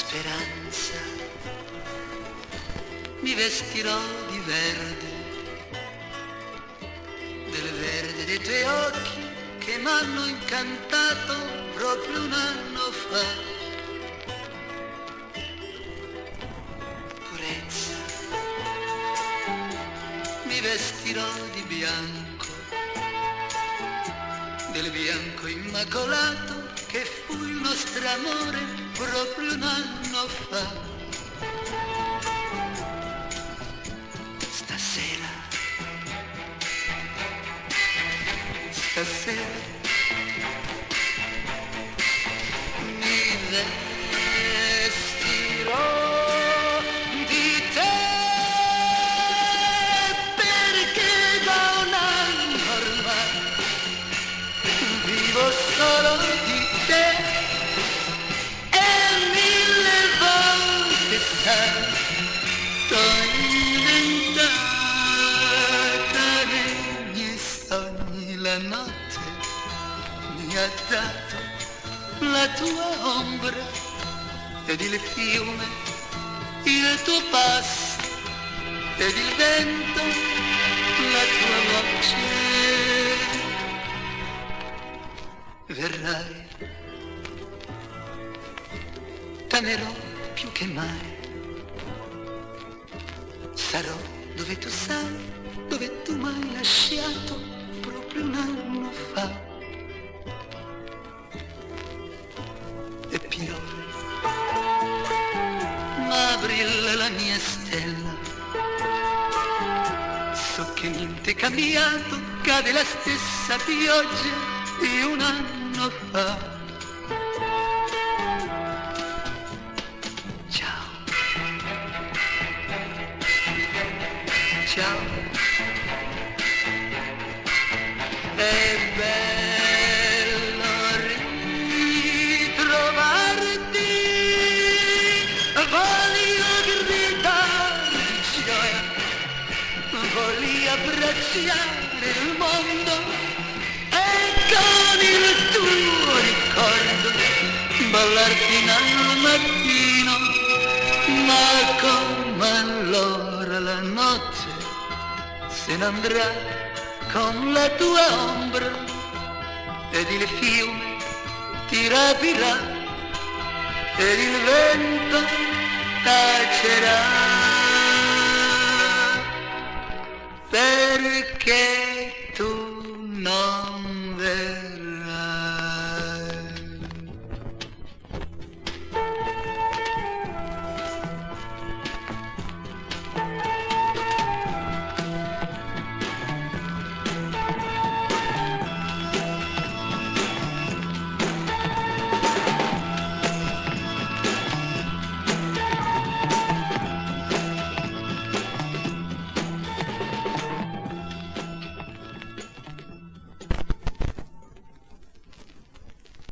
speranza, mi vestirò di verde, del verde dei tuoi occhi che m'hanno incantato proprio un anno fa. Purezza, mi vestirò di bianco, del bianco immacolato che fu il nostro amore proprio un anno fa. Stasera mi vestirò di te, perché da un anno ormai vivo solo di te e mille volte sai t'ho inventata nei miei sogni. La notte mi ha dato la tua ombra ed il fiume il tuo passo ed il vento la tua voce. Verrai, t'amerò più che mai, sarò dove tu sei, dove tu m'hai lasciato proprio un anno fa. E piove, ma brilla la mia stella, so che niente è cambiato, cade la stessa pioggia di un anno fa. Ciao, ciao. È bello ritrovarti, voglio gridare di gioia, voglio abbracciare il mondo e con il tuo ricordo ballar fino al mattino, ma come allora la notte se ne andrà con la tua ombra ed il fiume ti rapirà ed il vento tacerà, perché tu non